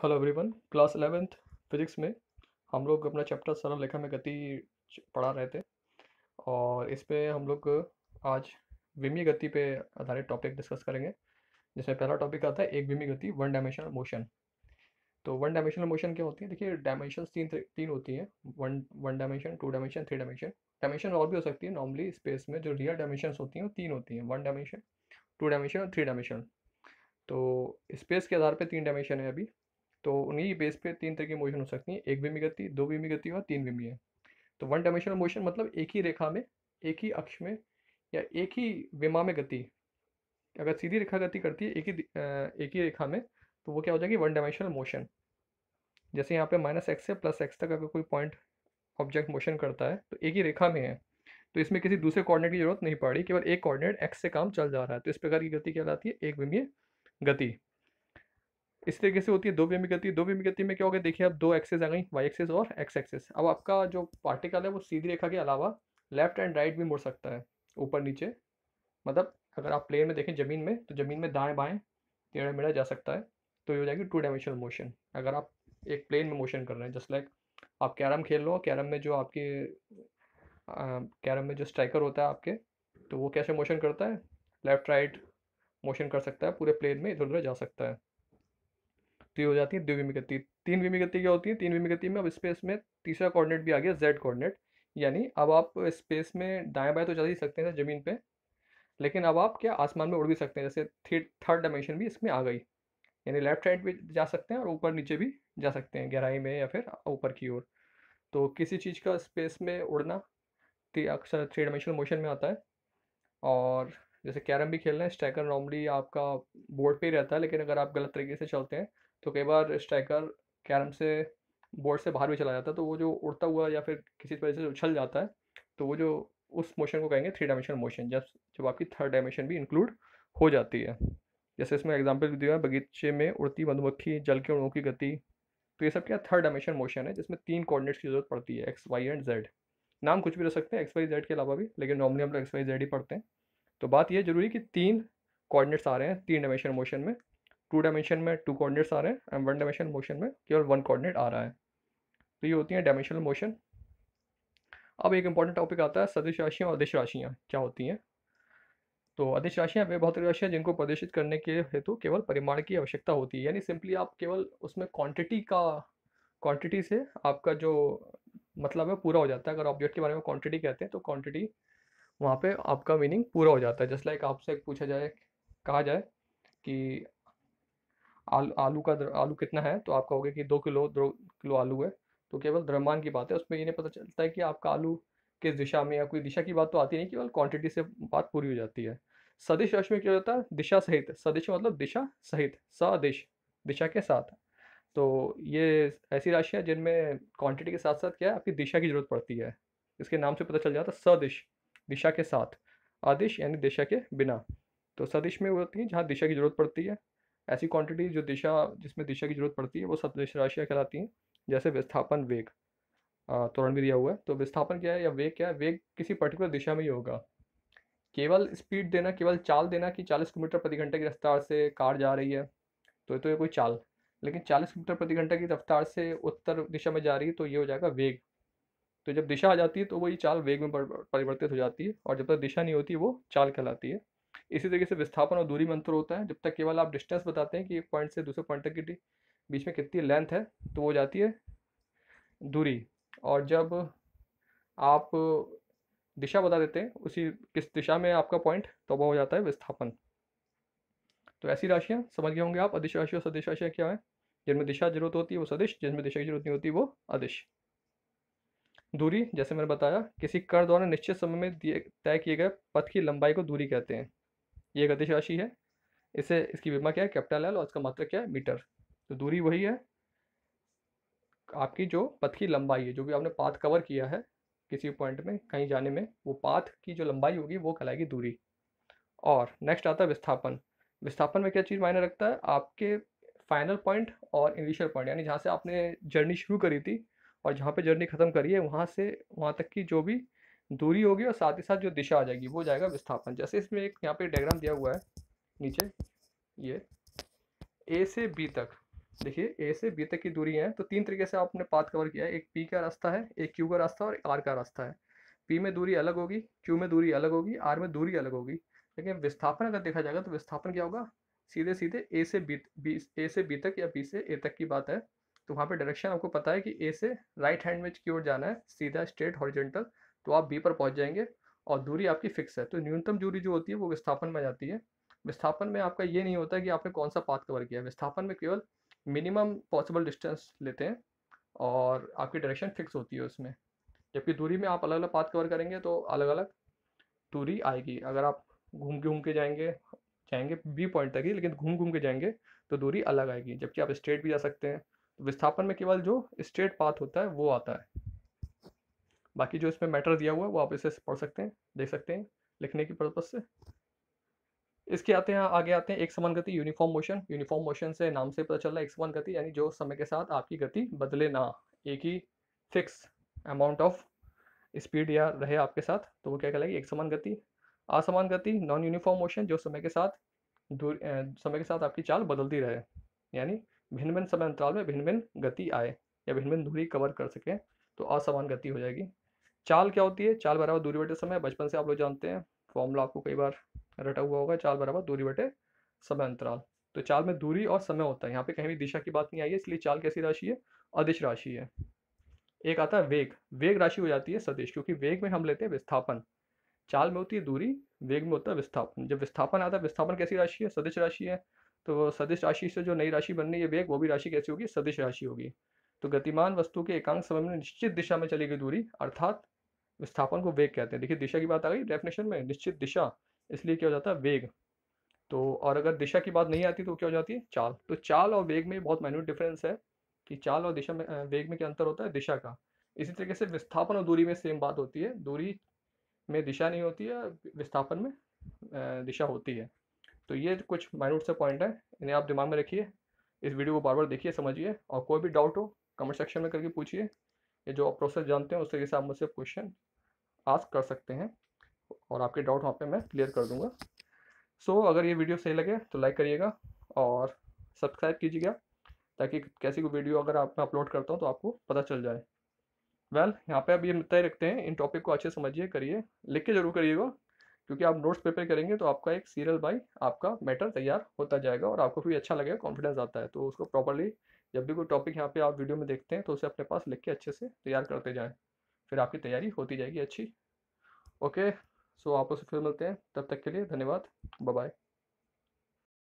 Hello everyone. Class 11th physics में हम लोग अपना चैप्टर सरल रेखा में गति पढ़ा रहे थे और इस पे हम लोग आज विमीय गति पे आधारित टॉपिक डिस्कस करेंगे, जिसमें पहला टॉपिक आता है एक विमीय गति, वन डायमेंशनल मोशन। तो वन डायमेंशनल मोशन क्या होती है? देखिए, डायमेंशंस तीन होती हैं। One one dimension, two dimension, three dimension. Dimension और भी हो सकती है। नॉर्मली स्पेस में जो रियल डायमेंशंस होती हैं वो तीन होती हैं: वन डायमेंशन, टू डायमेंशन और थ्री डायमेंशन। तो स्पेस के आधार पे तीन डायमेंशन है अभी। तो उन्हीं बेस पे तीन तरह की मोशन हो सकती है: एक विमीय गति, दो विमीय गति और तीन विमीय। तो वन डायमेंशनल मोशन मतलब एक ही रेखा में, एक ही अक्ष में या एक ही विमा में गति। अगर सीधी रेखा गति करती है एक ही रेखा में, तो वो क्या हो जाएगी? One dimensional motion. जैसे यहाँ पे -x से +x तक अगर कोई पॉइंट ऑब्जेक्ट मोशन करता है तो एक ही रेखा में है, तो इसमें किसी दूसरे कोऑर्डिनेट की जरूरत नहीं पड़ रही, केवल एक कोऑर्डिनेट x से काम चल जा रहा है। तो इस प्रकार की गति कहलाती है एक विमीय गति। इस तरीके से होती है दो विमीय गति। दो विमीय गति में क्या हो गया? देखिए, अब दो एक्सेस आ गई, वाई एक्सेस और एक्स एक्सेस। अब आपका जो पार्टिकल है वो सीधी रेखा के अलावा लेफ्ट एंड राइट भी मुड़ सकता है, ऊपर नीचे। मतलब अगर आप प्लेन में देखें ज़मीन में, तो ज़मीन में दाएं बाएं टेढ़ा मेढ़ा जा सकता है। तो ये हो जाएगी टू डायमेंशनल मोशन। अगर आप एक प्लेन में मोशन कर रहे हैं, जस्ट लाइक आप कैरम खेल लो, कैरम में जो आपके कैरम में जो स्ट्राइकर होता है आपके, तो वो कैसे मोशन करता है? लेफ्ट राइट मोशन कर सकता है, पूरे प्लेन में इधर उधर जा सकता है। तो ये हो जाती है द्विविमीय गति। तीन विमीय गति क्या होती है? तीन विमीय गति में अब स्पेस में तीसरा कोऑर्डिनेट भी आ गया, जेड कोऑर्डिनेट। यानी अब आप स्पेस में दाएं बाएं तो चल ही सकते हैं जमीन पे, लेकिन अब आप क्या आसमान में उड़ भी सकते हैं। जैसे थर्ड डायमेंशन भी इसमें आ गई, यानी लेफ्ट राइट भी जा सकते हैं और ऊपर नीचे भी जा सकते हैं, गहराई में या फिर ऊपर की ओर। तो किसी चीज़ का स्पेस में उड़ना अक्सर थ्री डायमेंशनल मोशन में आता है। और जैसे कैरम भी खेलना है, स्ट्राइकर नॉर्मली आपका बोर्ड पे ही रहता है, लेकिन अगर आप गलत तरीके से चलते हैं तो कई बार स्ट्राइकर कैरम से बोर्ड से बाहर भी चला जाता है। तो वो जो उड़ता हुआ या फिर किसी वजह से उछल जाता है, तो वो जो उस मोशन को कहेंगे थ्री डायमेंशनल मोशन, जब जब आपकी थर्ड डायमेंशन भी इंक्लूड हो जाती है। जैसे इसमें एग्जाम्पल भी दिया है, बगीचे में उड़ती मधुमक्खी, जल के अणुओं की गति। तो ये सब क्या थर्ड डायमेंशन मोशन है, जिसमें तीन कोऑर्डिनेट्स की जरूरत पड़ती है, एक्स वाई एंड जेड। नाम कुछ भी रख सकते हैं एक्स वाई जेड के अलावा भी, लेकिन नॉर्मली हम लोग एक्स वाई जेड ही पढ़ते हैं। तो बात यह जरूरी कि तीन कोऑर्डिनेट्स आ रहे हैं तीन डायमेंशन मोशन में। टू डायमेंशन में टू कोऑर्डिनेट्स आ रहे हैं एंड वन डायमेंशन मोशन में केवल वन कोऑर्डिनेट आ रहा है। तो ये होती है डायमेंशनल मोशन। अब एक इंपॉर्टेंट टॉपिक आता है सदिश राशियाँ और अदिश राशियाँ क्या होती हैं। तो अदिश राशियाँ वे भौतिक राशियाँ जिनको प्रदर्शित करने के हेतु केवल परिमाण की आवश्यकता होती है। यानी सिंपली आप केवल उसमें क्वांटिटी से आपका जो मतलब है पूरा हो जाता है। अगर ऑब्जेक्ट के बारे में क्वांटिटी कहते हैं तो क्वांटिटी वहाँ पे आपका मीनिंग पूरा हो जाता है। जस्ट लाइक आपसे पूछा जाए, कहा जाए कि आलू कितना है, तो आप कहोगे कि 2 किलो आलू है। तो केवल द्रव्यमान की बात है, उसमें ये नहीं पता चलता है कि आपका आलू किस दिशा में, या कोई दिशा की बात तो आती नहीं, केवल क्वांटिटी से बात पूरी हो जाती है। सदिश राशि में क्या होता है? दिशा सहित। सदिश मतलब दिशा सहित, सदिश दिशा के साथ। तो ये ऐसी राशि है जिनमें क्वांटिटी के साथ साथ क्या है, आपकी दिशा की जरूरत पड़ती है। इसके नाम से पता चल जाता है सदिश, दिशा के साथ। अदिश यानी दिशा के बिना। तो सदिश में वो होती है जहाँ दिशा की जरूरत पड़ती है। ऐसी क्वांटिटी जिसमें दिशा की जरूरत पड़ती है वो सदिश राशियाँ कहलाती हैं। जैसे विस्थापन, वेग, त्वरण भी दिया हुआ है। तो विस्थापन क्या है या वेग क्या है? वेग किसी पर्टिकुलर दिशा में ही होगा। केवल स्पीड देना, केवल चाल देना कि 40 किलोमीटर प्रति घंटे की रफ्तार से कार जा रही है, तो ये कोई चाल। लेकिन 40 किलोमीटर प्रति घंटे की रफ्तार से उत्तर दिशा में जा रही है, तो ये हो जाएगा वेग। तो जब दिशा आ जाती है तो वही चाल वेग में परिवर्तित हो जाती है, और जब तक दिशा नहीं होती वो चाल कहलाती है। इसी तरीके से विस्थापन और दूरी में अंतर होता है। जब तक केवल आप डिस्टेंस बताते हैं कि एक पॉइंट से दूसरे पॉइंट तक की बीच में कितनी लेंथ है, तो वो हो जाती है दूरी। और जब आप दिशा बता देते हैं उसी किस दिशा में आपका पॉइंट, तो वो हो जाता है विस्थापन। तो ऐसी राशियाँ समझ गए होंगे आप, अदिश राशि और सदिश राशियाँ क्या है। जिनमें दिशा जरूरत होती है वो सदिश, जिनमें दिशा की जरूरत नहीं होती वो अदिश। दूरी, जैसे मैंने बताया, किसी कण द्वारा निश्चित समय में तय किए गए पथ की लंबाई को दूरी कहते हैं। ये एक अदिश राशि है। इसे इसकी विमा क्या है? कैपिटल एल, और इसका मात्रक क्या है? मीटर। तो दूरी वही है आपकी जो पथ की लंबाई है, जो भी आपने पाथ कवर किया है किसी पॉइंट में कहीं जाने में, वो पाथ की जो लंबाई होगी वो कहलाएगी दूरी। और नेक्स्ट आता है विस्थापन। विस्थापन में क्या चीज़ मायने रखता है? आपके फाइनल पॉइंट और इनिशियल पॉइंट, यानी जहाँ से आपने जर्नी शुरू करी थी और जहाँ पे जर्नी खत्म करी है, वहाँ से वहाँ तक की जो भी दूरी होगी और साथ ही साथ जो दिशा आ जाएगी वो जाएगा विस्थापन। जैसे इसमें एक यहाँ पे डायग्राम दिया हुआ है नीचे, ये ए से बी तक, देखिए ए से बी तक की दूरी है, तो 3 तरीके से आपने पाथ कवर किया है। एक पी का रास्ता है, एक क्यू का रास्ता और एक आर का रास्ता है। पी में दूरी अलग होगी, क्यू में दूरी अलग होगी, आर में दूरी अलग होगी। लेकिन विस्थापन अगर देखा जाएगा तो विस्थापन क्या होगा, सीधे-सीधे ए से बी तक या बी से ए तक की बात है। तो वहाँ पे डायरेक्शन आपको पता है कि ए से राइट हैंड में की ओर जाना है, सीधा स्ट्रेट हॉरिजॉन्टल, तो आप बी पर पहुँच जाएँगे और दूरी आपकी फिक्स है। तो न्यूनतम दूरी जो होती है वो विस्थापन में आ जाती है। विस्थापन में आपका ये नहीं होता कि आपने कौन-सा पाथ कवर किया है। विस्थापन में केवल मिनिमम पॉसिबल डिस्टेंस लेते हैं और आपकी डायरेक्शन फिक्स होती है उसमें। जबकि दूरी में आप अलग-अलग पाथ कवर करेंगे तो अलग-अलग दूरी आएगी। अगर आप घूम-घूम के जाएँगे जाएँगे बी पॉइंट तक ही, लेकिन घूम-घूम के जाएँगे तो दूरी अलग आएगी। जबकि आप स्ट्रेट भी जा सकते हैं। तो विस्थापन में केवल जो स्ट्रेट पाथ होता है वो आता है। बाकी जो इसमें मैटर दिया हुआ है वो आप इसे पढ़ सकते हैं, देख सकते हैं लिखने की पर्पज़ से। इसके आगे आते हैं एक समान गति, यूनिफॉर्म मोशन। यूनिफॉर्म मोशन से नाम से पता चल रहा है एक समान गति, यानी जो समय के साथ आपकी गति बदले ना, एक ही फिक्स अमाउंट ऑफ स्पीड या रहे आपके साथ, तो वो क्या कहलाएगी, एक समान गति। असमान गति, नॉन यूनिफॉर्म मोशन, जो समय के साथ आपकी चाल बदलती रहे, यानी भिन्न भिन्न समय अंतराल में भिन्न भिन्न गति आए या भिन्न भिन्न दूरी कवर कर सके, तो असमान गति हो जाएगी। चाल क्या होती है, चाल बराबर दूरी बटे समय, बचपन से आप लोग जानते हैं, फॉर्मूला आपको कई बार रटा हुआ होगा, चाल बराबर दूरी बटे समय अंतराल। तो चाल में दूरी और समय होता है, यहाँ पे कहीं भी दिशा की बात नहीं आई है, इसलिए चाल कैसी राशि है, अदिश राशि है। एक आता है वेग, वेग राशि हो जाती है सदिश, क्योंकि वेग में हम लेते हैं विस्थापन, चाल में होती है दूरी, वेग में होता है विस्थापन। जब विस्थापन आता है, विस्थापन कैसी राशि है, सदिश राशि है, तो सदिश राशि से जो नई राशि बन रही है वेग, वो भी राशि कैसी होगी, सदिश राशि होगी। तो गतिमान वस्तु के एकांक समय में निश्चित दिशा में चली गई दूरी अर्थात विस्थापन को वेग कहते हैं। देखिए दिशा की बात आ गई डेफिनेशन में, निश्चित दिशा, इसलिए क्या हो जाता है वेग। तो और अगर दिशा की बात नहीं आती तो क्या हो जाती है, चाल। तो चाल और वेग में बहुत माइन्यूट डिफरेंस है कि चाल और वेग में क्या अंतर होता है, दिशा का। इसी तरीके से विस्थापन और दूरी में सेम बात होती है, दूरी में दिशा नहीं होती है, विस्थापन में दिशा होती है। तो ये कुछ माइन्यूट से पॉइंट है, इन्हें आप दिमाग में रखिए, इस वीडियो को बार बार देखिए, समझिए, और कोई भी डाउट हो कमेंट सेक्शन में करके पूछिए। ये जो आप प्रोसेस जानते हैं उस तरीके से आप मुझसे क्वेश्चन आस्क कर सकते हैं और आपके डाउट वहाँ पे मैं क्लियर कर दूंगा। सो अगर ये वीडियो सही लगे तो लाइक करिएगा और सब्सक्राइब कीजिएगा, ताकि कैसी कोई वीडियो अगर आप मैं अपलोड करता हूँ तो आपको पता चल जाए। यहाँ पे अब ये तय रखते हैं, इन टॉपिक को अच्छे से समझिए, करिए, लिख के जरूर करिएगा, क्योंकि आप नोट्स प्रिपेयर करेंगे तो आपका एक सीरियल बाय आपका मैटर तैयार होता जाएगा और आपको भी अच्छा लगेगा, कॉन्फिडेंस आता है। तो उसको प्रॉपरली जब भी कोई टॉपिक यहाँ पे आप वीडियो में देखते हैं तो उसे अपने पास लिख के अच्छे से तैयार करते जाएं, फिर आपकी तैयारी होती जाएगी अच्छी। ओके, सो आपस फिर मिलते हैं, तब तक के लिए धन्यवाद, बाय बाय।